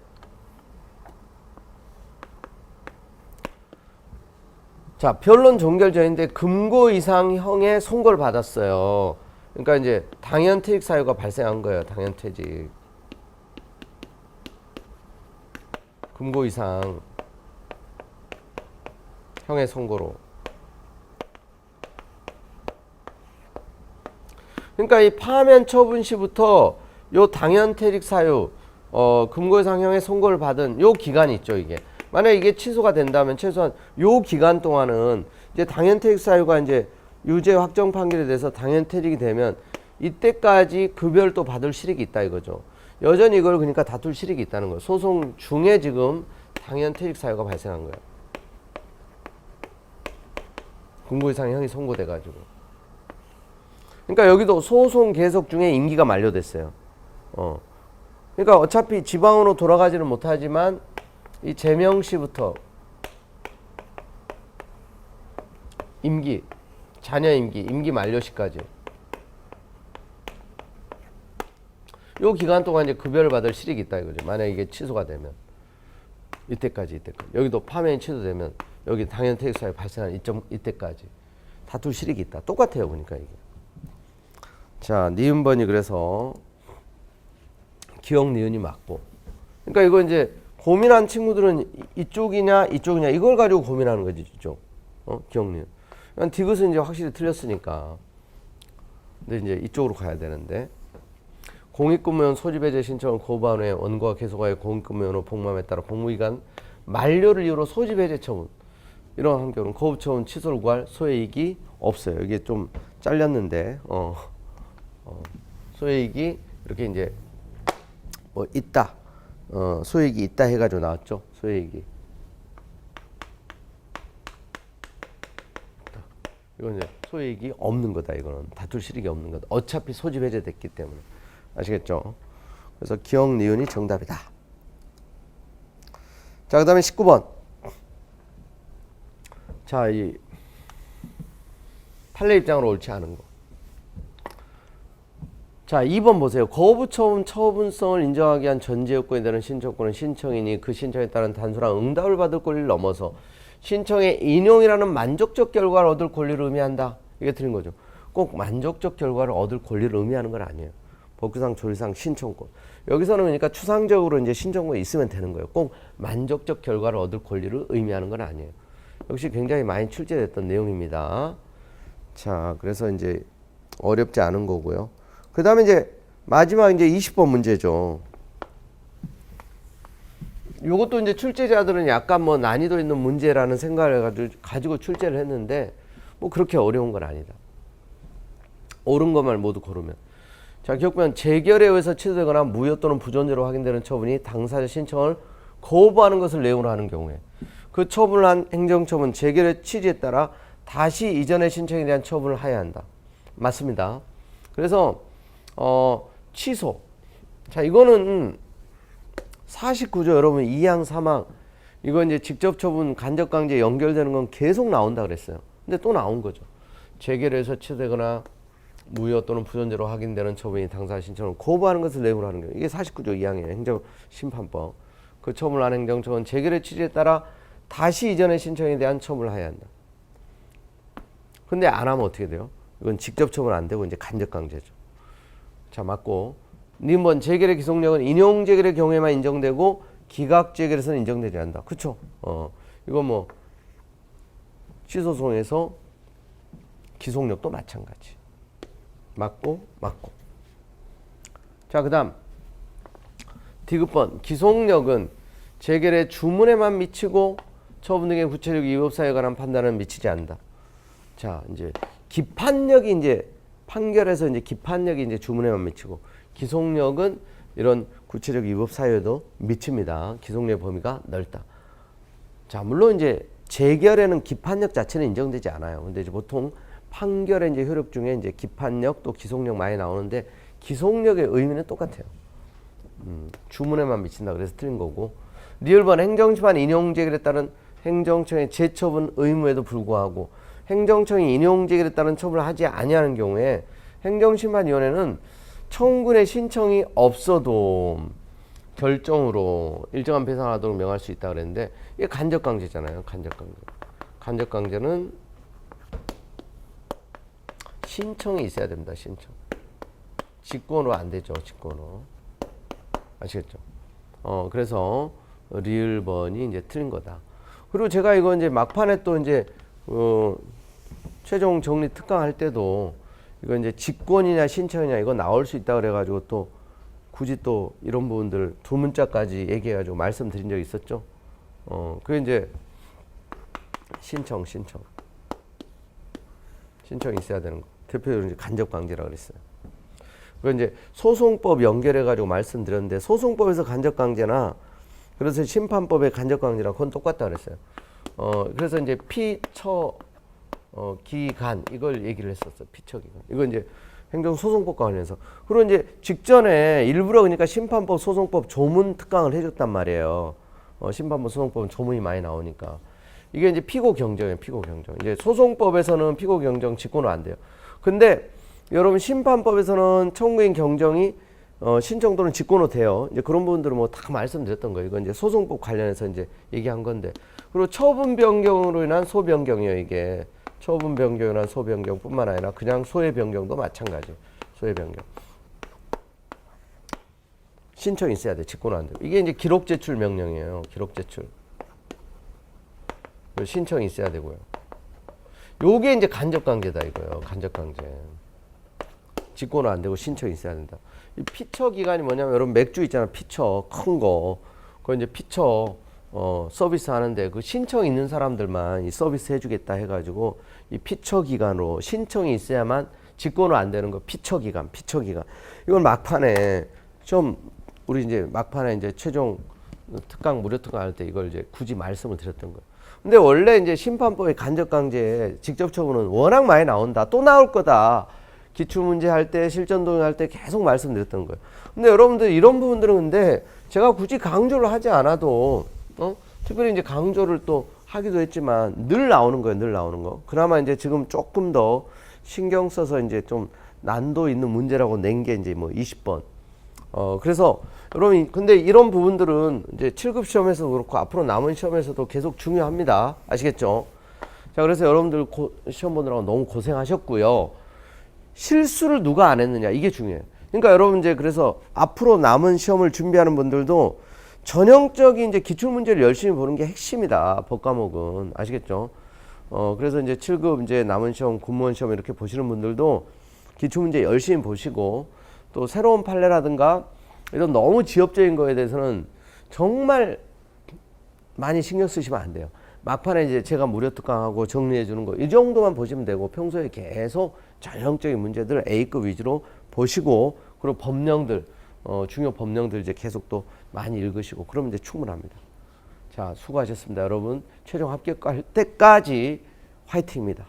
자, 변론 종결 전인데 금고 이상형의 선고를 받았어요. 그러니까 이제 당연 퇴직 사유가 발생한 거예요. 당연 퇴직. 금고 이상 형의 선고로. 그러니까 이 파면 처분 시부터 요 당연 퇴직 사유, 금고 이상 형의 선고를 받은 요 기간이 있죠, 이게. 만약에 이게 취소가 된다면 최소한 요 기간 동안은 이제 당연 퇴직 사유가 이제 유죄 확정 판결에 대해서 당연 퇴직이 되면 이때까지 급여를 또 받을 실익이 있다 이거죠. 여전히 이걸 그러니까 다툴 실익이 있다는 거예요. 소송 중에 지금 당연 퇴직 사유가 발생한 거예요. 금고 이상 형이 선고돼 가지고. 그러니까 여기도 소송 계속 중에 임기가 만료됐어요. 그러니까 어차피 지방으로 돌아가지는 못하지만 이 제명 시부터 임기, 자녀 임기 만료 시까지 요 기간 동안 이제 급여를 받을 실익이 있다 이거죠. 만약에 이게 취소가 되면 이때까지. 여기도 파면이 취소되면 여기 당연 퇴직 사유 발생한 이때까지 다툴 실익이 있다. 똑같아요, 보니까 이게. 자, 니은번이 그래서 기억 니은이 맞고. 그러니까 이거 이제 고민한 친구들은 이쪽이냐 이걸 가지고 고민하는 거지, 이쪽. 기억 니은. 디귿은 이제 확실히 틀렸으니까. 근데 이제 이쪽으로 가야 되는데. 공익근무원 소집해제 신청을 거부한 후에 원고가 계속하여 공익근무원으로 복무함에 따라 복무기간 만료를 이유로 소집해제 처분. 이런 한경우는 거부처분 취소를 구할 소외이익이 없어요. 이게 좀 잘렸는데, 소외이익이 이렇게 이제 뭐 있다. 소외이익이 있다 해가지고 나왔죠. 소외이익이. 이건 이제 소외이익이 없는 거다. 이거는 다툴 실익이 없는 거다. 어차피 소집 해제됐기 때문에. 아시겠죠? 그래서 기억 니은이 정답이다. 자, 그 다음에 19번. 자, 이 판례 입장으로 옳지 않은 거. 자, 2번 보세요. 거부처분 처분성을 인정하기 위한 전제 요건에 따른 신청권은 신청인이 그 신청에 따른 단순한 응답을 받을 권리를 넘어서 신청의 인용이라는 만족적 결과를 얻을 권리를 의미한다. 이게 틀린 거죠. 꼭 만족적 결과를 얻을 권리를 의미하는 건 아니에요. 법규상 조리상 신청권. 여기서는 그러니까 추상적으로 이제 신청권이 있으면 되는 거예요. 꼭 만족적 결과를 얻을 권리를 의미하는 건 아니에요. 역시 굉장히 많이 출제됐던 내용입니다. 자, 그래서 이제 어렵지 않은 거고요. 그 다음에 이제 마지막 이제 20번 문제죠. 요것도 이제 출제자들은 약간 뭐 난이도 있는 문제라는 생각을 가지고 출제를 했는데 뭐 그렇게 어려운 건 아니다. 옳은 것만 모두 고르면. 자, 기억보면 재결에 의해서 취소되거나 무효 또는 부존재로 확인되는 처분이 당사자 신청을 거부하는 것을 내용으로 하는 경우에 그 처분을 한 행정처분 재결의 취지에 따라 다시 이전의 신청에 대한 처분을 하여야 한다. 맞습니다. 그래서 취소. 자, 이거는 49조 여러분 2항 3항 이거 이제 직접 처분 간접 강제 연결되는 건 계속 나온다 그랬어요. 근데 또 나온 거죠. 재결에서 취소되거나 무효 또는 부존재로 확인되는 처분이 당사 신청을 거부하는 것을 내용으로 하는 경우, 이게 49조 2항이에요. 행정심판법. 그 처분한 행정처분 재결의 취지에 따라 다시 이전의 신청에 대한 처분을 해야 한다. 근데 안 하면 어떻게 돼요? 이건 직접 처분 안 되고 이제 간접 강제죠. 자, 맞고. 니번 재결의 기속력은 인용 재결의 경우에만 인정되고 기각 재결에서는 인정되지 않는다. 그쵸? 이거 뭐 취소소송에서 기속력도 마찬가지. 맞고. 자, 그 다음 디귿번 기속력은 재결의 주문에만 미치고 처분 등의 구체적 이유 없사에 관한 판단은 미치지 않는다. 자, 이제 기판력이 이제 판결에서 이제 기판력이 이제 주문에만 미치고 기속력은 이런 구체적 이유 없사에도 미칩니다. 기속력의 범위가 넓다. 자, 물론 이제 재결에는 기판력 자체는 인정되지 않아요. 근데 이제 보통 판결의 이제 효력 중에 이제 기판력 또 기속력 많이 나오는데 기속력의 의미는 똑같아요. 주문에만 미친다 그래서 틀린 거고. 리을번 행정심판 인용재결에 따른 행정청의 재처분 의무에도 불구하고 행정청이 인용재결에 따른 처분을 하지 아니하는 경우에 행정심판위원회는 청구인의 신청이 없어도 결정으로 일정한 배상을 하도록 명할 수 있다 그랬는데 이게 간접강제잖아요. 간접강제는 신청이 있어야 됩니다. 신청. 직권으로 안 되죠. 직권으로. 아시겠죠? 그래서 리을번이 이제 틀린 거다. 그리고 제가 이거 이제 막판에 또 이제 최종 정리 특강할 때도 이거 이제 직권이냐 신청이냐 이거 나올 수 있다 그래가지고 또 굳이 또 이런 부분들 두 문자까지 얘기해가지고 말씀드린 적 있었죠. 그게 이제 신청이 있어야 되는 거. 대표적으로 이제 간접강제라 그랬어요. 그 이제 소송법 연결해가지고 말씀드렸는데 소송법에서 간접강제나 그래서 심판법의 간접강제랑 그건 똑같다 그랬어요. 그래서 이제 기간 이걸 얘기를 했었어. 피처기간. 이거 이제 행정소송법과 관련해서. 그리고 이제 직전에 일부러 그러니까 심판법, 소송법 조문 특강을 해줬단 말이에요. 심판법, 소송법은 조문이 많이 나오니까. 이게 이제 피고 경정이에요. 피고 경정. 이제 소송법에서는 피고 경정 직권은 안 돼요. 근데 여러분 심판법에서는 청구인 경정이 신청 또는 직권으로 돼요. 이제 그런 부분들은 뭐 다 말씀드렸던 거예요. 이건 이제 소송법 관련해서 이제 얘기한 건데. 그리고 처분 변경으로 인한 소변경이에요. 이게 처분 변경으로 인한 소변경뿐만 아니라 그냥 소의 변경도 마찬가지. 소의 변경. 신청이 있어야 돼. 직권은 안 돼. 이게 이제 기록 제출 명령이에요. 기록 제출. 신청이 있어야 되고요. 요게 이제 간접강제다 이거예요. 간접강제. 직권은 안 되고 신청이 있어야 된다. 이 피처 기간이 뭐냐면 여러분 맥주 있잖아요. 피처 큰 거. 그거 이제 피처 서비스 하는데 그 신청 있는 사람들만 이 서비스 해주겠다 해가지고 이 피처 기간으로 신청이 있어야만 직권은 안 되는 거. 피처 기간. 이건 막판에 좀 우리 이제 막판에 이제 최종 특강 무료 특강 할 때 이걸 이제 굳이 말씀을 드렸던 거예요. 근데 원래 이제 심판법의 간접강제 직접 처분은 워낙 많이 나온다. 또 나올 거다. 기출문제 할 때, 실전동의 할 때 계속 말씀드렸던 거예요. 근데 여러분들 이런 부분들은 근데 제가 굳이 강조를 하지 않아도, 특별히 이제 강조를 또 하기도 했지만 늘 나오는 거예요. 늘 나오는 거. 그나마 이제 지금 조금 더 신경 써서 이제 좀 난도 있는 문제라고 낸 게 이제 뭐 20번. 그래서 여러분 근데 이런 부분들은 이제 7급 시험에서도 그렇고 앞으로 남은 시험에서도 계속 중요합니다. 아시겠죠? 자, 그래서 여러분들 시험 보느라고 너무 고생하셨고요. 실수를 누가 안 했느냐 이게 중요해요. 그러니까 여러분 이제 그래서 앞으로 남은 시험을 준비하는 분들도 전형적인 이제 기출 문제를 열심히 보는 게 핵심이다. 법 과목은 아시겠죠? 그래서 이제 7급 이제 남은 시험, 공무원 시험 이렇게 보시는 분들도 기출 문제 열심히 보시고 또 새로운 판례라든가 이런 너무 지엽적인 거에 대해서는 정말 많이 신경 쓰시면 안 돼요. 막판에 이제 제가 무료 특강하고 정리해 주는 거 이 정도만 보시면 되고 평소에 계속 전형적인 문제들 A급 위주로 보시고 그리고 법령들 중요 법령들 이제 계속 또 많이 읽으시고 그러면 이제 충분합니다. 자, 수고하셨습니다. 여러분 최종 합격할 때까지 화이팅입니다.